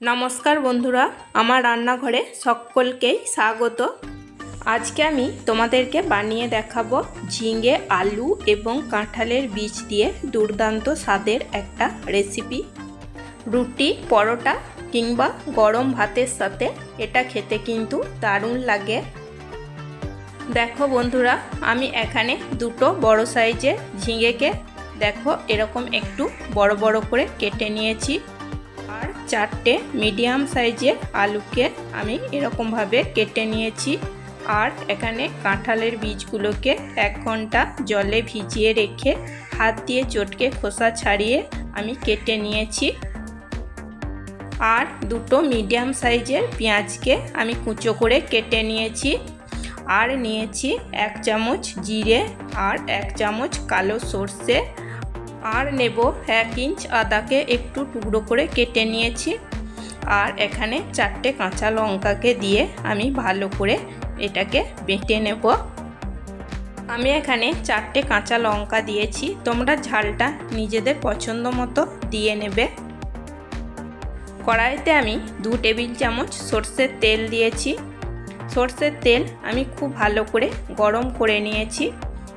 नमस्कार बंधुरा आमार रान्नाघरे सकलकेई स्वागत। आज के आमी तोमादेरके बानिये देखाबो झिंगे आलू एवं काँठालेर बीज दिए दुर्दान्त स्वादेर एकटा रेसिपि। रुटी परोटा किंबा गरम भातेर साथे एटा खेते किन्तु दारुण लागे। देखो बंधुरा आमी एखाने दुटो बड़ो साइजेर झिंगेके देखो एरकम एकटू बड़ो बड़ो करे केटे नियेछि और चारटे मीडियम साइजेर आलूके आमी एरकम भावे केटे नियेछि और एखाने काँठालेर बीजगुलोके 1 घंटा जले भिजिए रेखे हाथ दिए चटके खोसा छाड़िए आमी केटे नियेछि और दुटो मीडियम साइजेर पेंयाजके आमी कुचो करे केटे नियेछि और नियेछि 1 चामच जिरे और 1 चामच कालो सर्षे और नेब 1 इंच आदाके एकटू टुकरो करे केटे नियेछि और एखाने 4टे काँचा लंकाके दिए आमी भालो करे एटाके बेटे नेब। आमी एखाने 4टे काँचा लंका दिएछि, तोमरा झालटा निजेदेर पछंद मतो दिए नेबे। कड़ाईते आमी 2 टेबिल चामच सर्षेर तेल दिएछि। सर्षेर तेल आमी खूब भालो करे गरम करे नियेछि।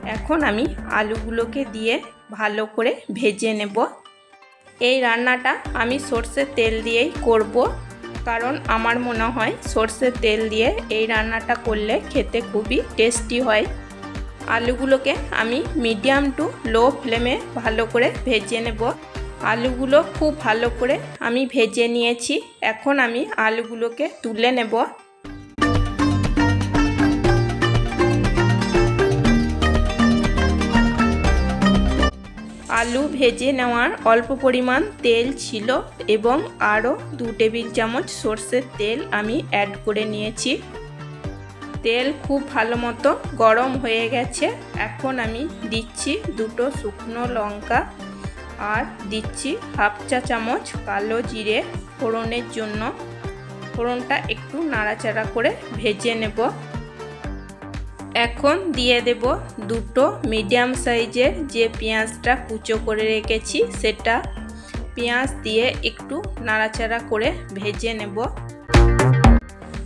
एखन आमी आलूगुलोके दिए भालो करे भेजे नेब। এই রান্নাটা আমি সরষের তেল দিয়েই করব, কারণ আমার মনে হয় সরষের তেল দিয়ে এই রান্নাটা করলে খেতে খুবই টেস্টি হয়। আলুগুলোকে আমি মিডিয়াম টু লো ফ্লেমে ভালো করে ভেজে নেব। আলুগুলো খুব ভালো করে আমি ভেজে নিয়েছি। এখন আমি আলুগুলোকে তুলে নেব। आलू भेजे नेওয়ার अल्प परिमाण तेल छिलो एवं आरो 2 टेबिल चामच सर्षेर तेल आमी ऐड करे निয়েছি। तेल खूब भालो मतो गरम हये गेছে। এখন আমি দিচ্ছি দুটো শুকনো লঙ্কা আর দিচ্ছি हाफ चा চামচ কালো জিরে ফোড়নের জন্য। ফোড়নটা একটু নাড়াচাড়া করে ভেজে নেব। এখন দিয়ে দেব দুটো মিডিয়াম সাইজের যে পেঁয়াজটা কুচো করে রেখেছি সেটা। পেঁয়াজ দিয়ে একটু নাড়াচাড়া করে ভেজে নেব।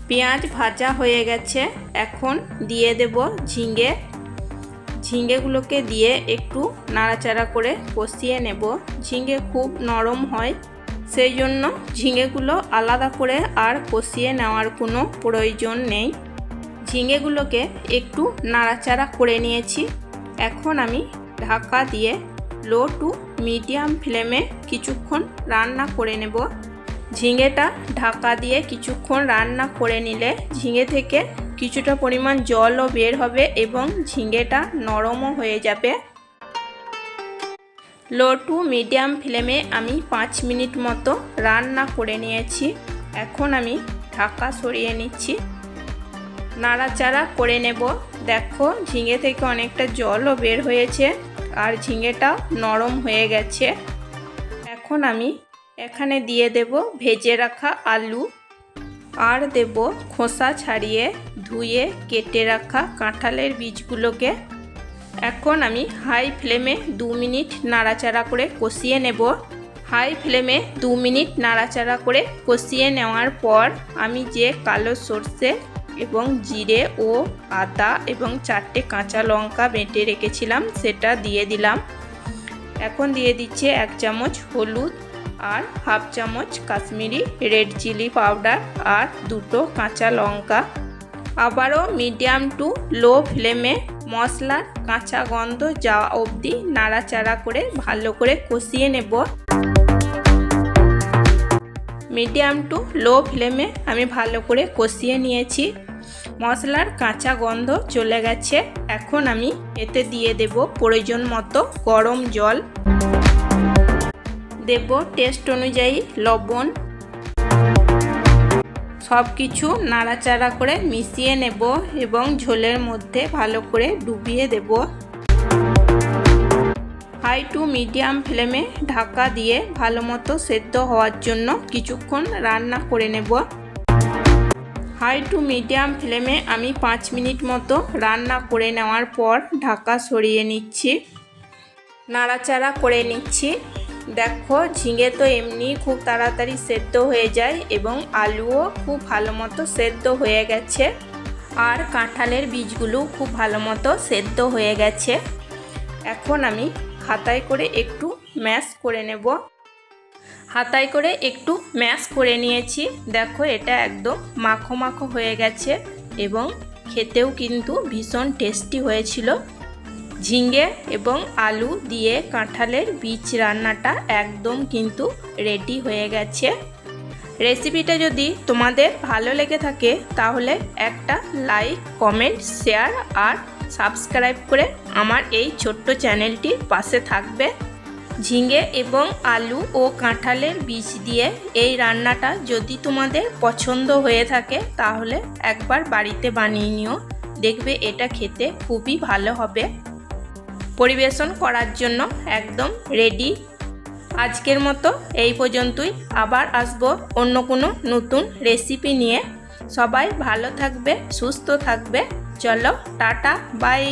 পেঁয়াজ ভাজা হয়ে গেছে, এখন দিয়ে দেব ঝিঙে। ঝিঙেগুলোকে দিয়ে একটু নাড়াচাড়া করে কষিয়ে নেব। ঝিঙে খুব নরম হয়, সেই জন্য ঝিঙেগুলো আলাদা করে আর কষিয়ে নেওয়ার কোনো প্রয়োজন নেই। ঝিঙেগুলোকে একটু নাড়াচাড়া করে নিয়েছি। এখন আমি ঢাকা দিয়ে লো টু মিডিয়াম ফ্লেমে কিছুক্ষণ রান্না করে নেব। ঝিঙেটা ঢাকা দিয়ে কিছুক্ষণ রান্না করে নিলে ঝিঙে থেকে কিছুটা পরিমাণ জলও বের হবে এবং ঝিঙেটা নরমও হয়ে যাবে। লো টু মিডিয়াম ফ্লেমে আমি 5 মিনিট মতো রান্না করে নিয়েছি। এখন আমি ঢাকা সরিয়ে নিচ্ছি, নাড়াচাড়া করে নেব। দেখো ঝিঙে থেকে অনেকটা জলও বের হয়েছে আর ঝিঙেটা নরম হয়ে গেছে। এখন আমি এখানে দিয়ে দেব ভেজে রাখা আলু আর দেব খোসা ছাড়িয়ে ধুয়ে কেটে রাখা কাঁঠালের বীজগুলোকে। এখন আমি হাই ফ্লেমে 2 মিনিট নাড়াচাড়া করে কষিয়ে নেব। হাই ফ্লেমে 2 মিনিট নাড়াচাড়া করে কষিয়ে নেওয়ার পর আমি যে কালো সর্ষে এবং জিরে ও আদা এবং 4টে কাঁচা লঙ্কা বেটে রেখেছিলাম সেটা দিয়ে দিলাম। এখন দিয়ে দিচ্ছি 1 চামচ হলুদ আর হাফ চামচ কাশ্মীরি রেড চিলি পাউডার আর দুটো কাঁচা লঙ্কা। আবারও মিডিয়াম টু লো ফ্লেমে মশলার কাঁচা গন্ধ যাওয়া অবধি নাড়াচাড়া করে ভালো করে কষিয়ে নেব। মিডিয়াম টু লো ফ্লেমে আমি ভালো করে কষিয়ে নিয়েছি। মশলার কাঁচা গন্ধ চলে গেছে। এখন আমি এতে দিয়ে দেব প্রয়োজন মতো গরম জল, দেব টেস্ট অনুযায়ী লবণ। সব কিছু নাড়াচাড়া করে মিশিয়ে নেব এবং ঝোলের মধ্যে ভালো করে ডুবিয়ে দেব। হাই টু মিডিয়াম ফ্লেমে ঢাকা দিয়ে ভালো মতো সেদ্ধ হওয়ার জন্য কিছুক্ষণ রান্না করে নেব। হাই টু মিডিয়াম ফ্লেমে আমি 5 মিনিট মতো রান্না করে নেওয়ার পর ঢাকা সরিয়ে নিচ্ছি, নাড়াচাড়া করে নিচ্ছি। দেখো ঝিঙে তো এমনি খুব তাড়াতাড়ি সেদ্ধ হয়ে যায় এবং আলুও খুব ভালো মতো সেদ্ধ হয়ে গেছে, আর কাঁঠালের বীজগুলো খুব ভালো মতো সেদ্ধ হয়ে গেছে। এখন আমি হাতায় করে একটু ম্যাশ করে নেব। হাতায় করে একটু ম্যাশ করে নিয়েছি। দেখো এটা একদম মাখো মাখো হয়ে গেছে এবং খেতেও কিন্তু ভীষণ টেস্টি হয়েছিল। ঝিঙে এবং আলু দিয়ে কাঁঠালের বীজ রান্নাটা একদম কিন্তু রেডি হয়ে গেছে। রেসিপিটা যদি তোমাদের ভালো লেগে থাকে তাহলে একটা লাইক, কমেন্ট, শেয়ার আর সাবস্ক্রাইব করে আমার এই ছোট্ট চ্যানেলটির পাশে থাকবে। ঝিঙে এবং আলু ও কাঁঠালের বীজ দিয়ে এই রান্নাটা যদি তোমাদের পছন্দ হয়ে থাকে তাহলে একবার বাড়িতে বানিয়ে নিও, দেখবে এটা খেতে খুবই ভালো হবে। পরিবেশন করার জন্য একদম রেডি। আজকের মতো এই পর্যন্তই, আবার আসবো অন্য কোনো নতুন রেসিপি নিয়ে। সবাই ভালো থাকবে, সুস্থ থাকবে। চলো টাটা, বাই।